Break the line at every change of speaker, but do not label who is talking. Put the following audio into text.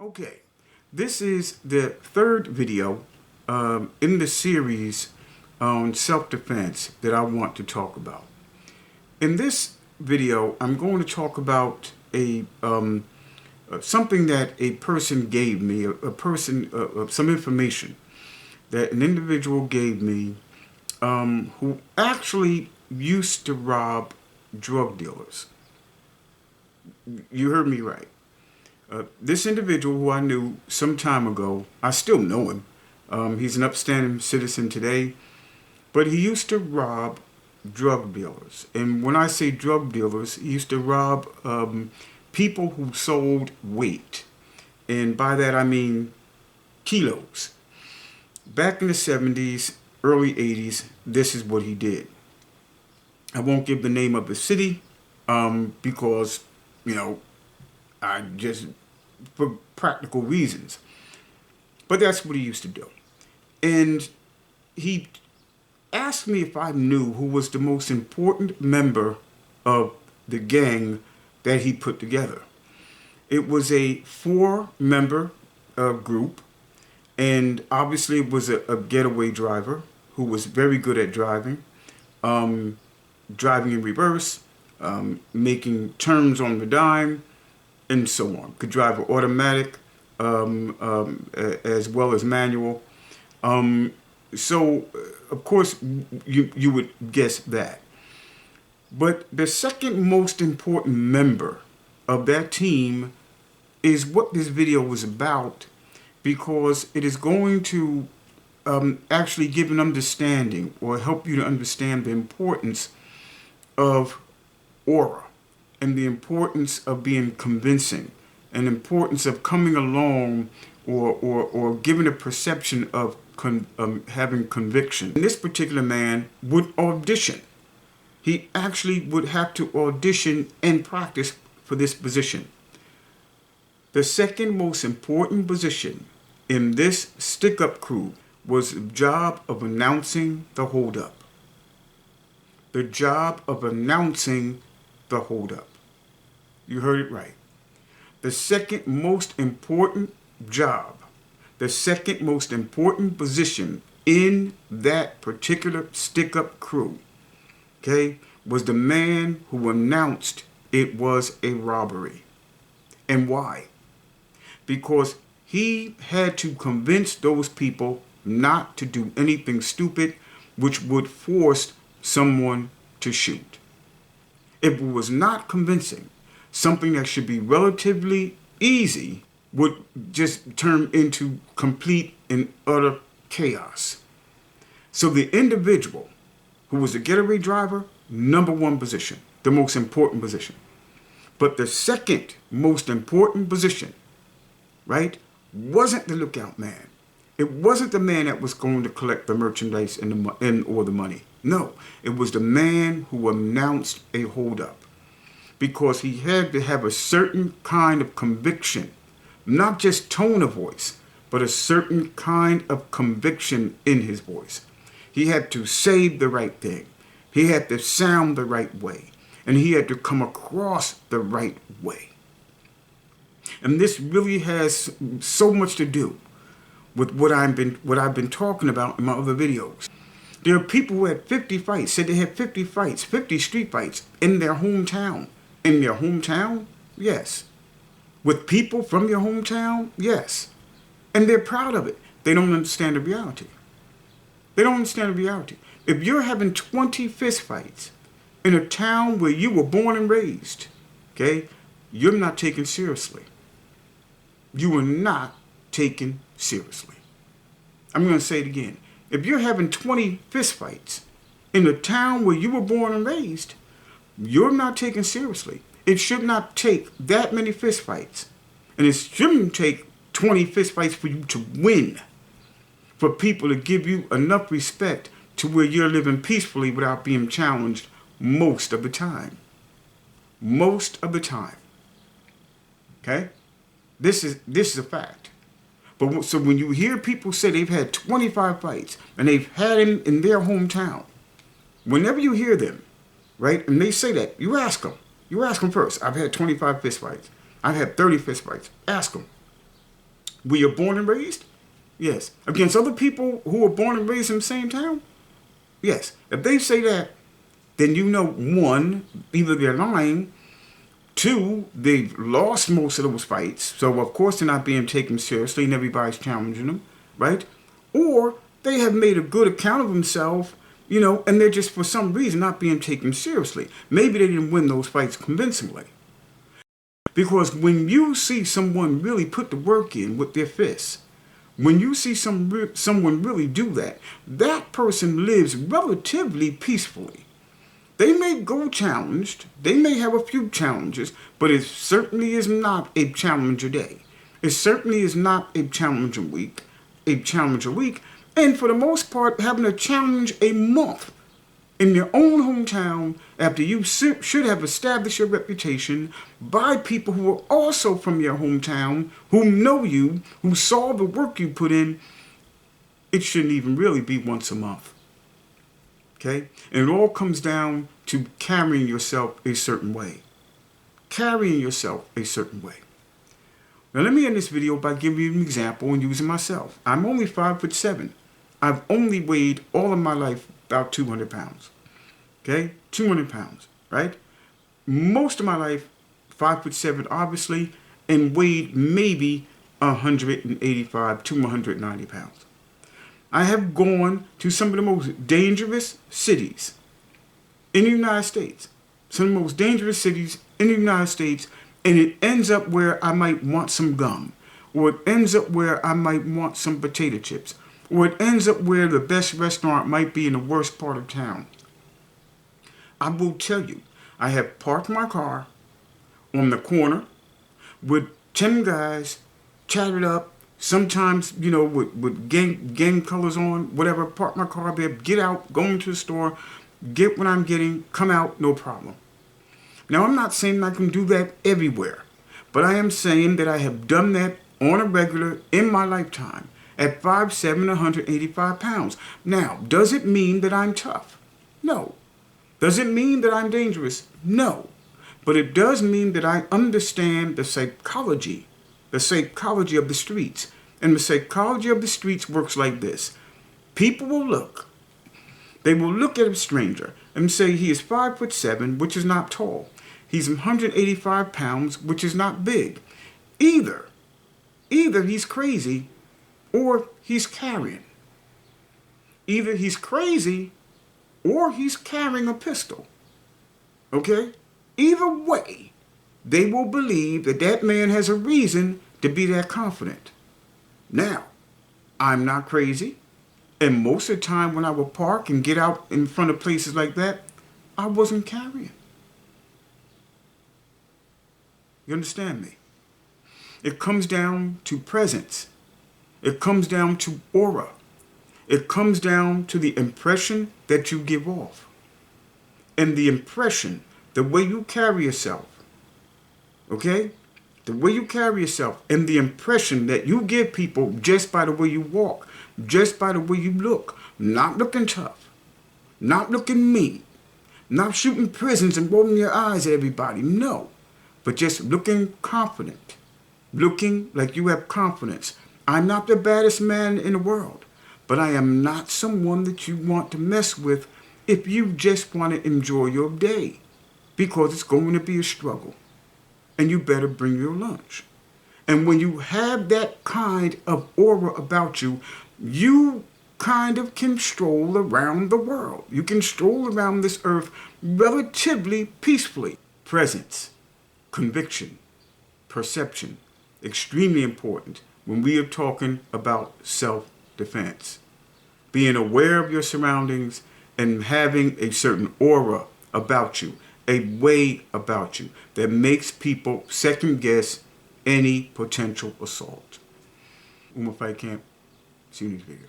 Okay, this is the third video in the series on self-defense that I want to talk about. In this video, I'm going to talk about something that a person gave me, some information that an individual gave me who actually used to rob drug dealers. You heard me right. This individual who I knew some time ago, I still know him. He's an upstanding citizen today, but he used to rob drug dealers. And when I say drug dealers, he used to rob people who sold weight. And by that I mean kilos. Back in the 70s, early 80s, this is what he did. I won't give the name of the city because, I just, for practical reasons. But that's what he used to do. And he asked me if I knew who was the most important member of the gang that he put together. It was a 4-member group, and obviously it was a getaway driver who was very good at driving, driving in reverse, making turns on the dime, and so on. Could drive an automatic as well as manual. So, of course, you would guess that. But the second most important member of that team is what this video was about, because it is going to actually give an understanding or help you to understand the importance of aura and the importance of being convincing and the importance of coming along or giving a perception of having conviction. And this particular man would audition. He actually would have to audition and practice for this position. The second most important position in this stick-up crew was the job of announcing the holdup. The job of announcing the holdup. You heard it right. The second most important job, the second most important position in that particular stick-up crew, okay, was the man who announced it was a robbery. And why? Because he had to convince those people not to do anything stupid which would force someone to shoot. If it was not convincing, something that should be relatively easy would just turn into complete and utter chaos. So the individual who was a getaway driver, number one position, the most important position. But the second most important position, right, wasn't the lookout man. It wasn't the man that was going to collect the merchandise or the money. No, it was the man who announced a holdup, because he had to have a certain kind of conviction, not just tone of voice, but a certain kind of conviction in his voice. He had to say the right thing. He had to sound the right way. And he had to come across the right way. And this really has so much to do with what I've been talking about in my other videos. There are people who had 50 fights, said they had 50 fights, 50 street fights in their hometown. In their hometown? Yes. With people from your hometown? Yes. And they're proud of it. They don't understand the reality. They don't understand the reality. If you're having 20 fist fights in a town where you were born and raised, okay, you're not taken seriously. You are not taken seriously. I'm going to say it again. If you're having 20 fist fights in a town where you were born and raised, you're not taken seriously. It should not take that many fist fights. And it shouldn't take 20 fist fights for you to win. For people to give you enough respect to where you're living peacefully without being challenged most of the time. Most of the time. Okay? This is a fact. But so when you hear people say they've had 25 fights and they've had them in their hometown, whenever you hear them, right, and they say that, you ask them first. I've had 25 fist fights. I've had 30 fist fights. Ask them. where you're born and raised? Yes. Against other people who were born and raised in the same town? Yes. If they say that, then you know, one, either they're lying, two, they've lost most of those fights, so of course they're not being taken seriously and everybody's challenging them, right? Or they have made a good account of themselves, and they're just for some reason not being taken seriously. Maybe they didn't win those fights convincingly. Because when you see someone really put the work in with their fists, when you see someone really do that, that person lives relatively peacefully. They may go challenged, they may have a few challenges, but it certainly is not a challenger day. It certainly is not a challenger week, and for the most part, having a challenge a month in your own hometown after you should have established your reputation by people who are also from your hometown, who know you, who saw the work you put in, it shouldn't even really be once a month. Okay? And it all comes down to carrying yourself a certain way. Carrying yourself a certain way. Now let me end this video by giving you an example and using myself. I'm only 5'7". I've only weighed all of my life about 200 pounds. Okay? 200 pounds, right? Most of my life, 5'7", obviously, and weighed maybe 185 to 190 pounds. I have gone to some of the most dangerous cities in the United States. Some of the most dangerous cities in the United States, and it ends up where I might want some gum, or it ends up where I might want some potato chips, or it ends up where the best restaurant might be in the worst part of town. I will tell you, I have parked my car on the corner with 10 guys, chatted up, sometimes, with gang colors on, whatever, park my car there, get out, go into the store, get what I'm getting, come out, no problem. Now, I'm not saying I can do that everywhere, but I am saying that I have done that on a regular in my lifetime at 5'7", 185 pounds. Now, does it mean that I'm tough? No. Does it mean that I'm dangerous? No. But it does mean that I understand the psychology of the streets. And the psychology of the streets works like this. People will look. They will look at a stranger and say he is 5'7", which is not tall. He's 185 pounds, which is not big. Either he's crazy or he's carrying. Either he's crazy or he's carrying a pistol. Okay? Either way, they will believe that that man has a reason to be that confident. Now, I'm not crazy, and most of the time when I would park and get out in front of places like that, I wasn't carrying. You understand me? It comes down to presence. It comes down to aura. It comes down to the impression that you give off. And the impression, the way you carry yourself, okay? The way you carry yourself and the impression that you give people just by the way you walk, just by the way you look, not looking tough, not looking mean, not shooting prisons and rolling your eyes at everybody, no, but just looking confident, looking like you have confidence. I'm not the baddest man in the world, but I am not someone that you want to mess with if you just want to enjoy your day, because it's going to be a struggle. And you better bring your lunch. And when you have that kind of aura about you, you kind of can stroll around the world. You can stroll around this earth relatively peacefully. Presence, conviction, perception, extremely important when we are talking about self-defense. Being aware of your surroundings and having a certain aura about you, a way about you that makes people second guess any potential assault. Uma Fight Camp. See you in this video.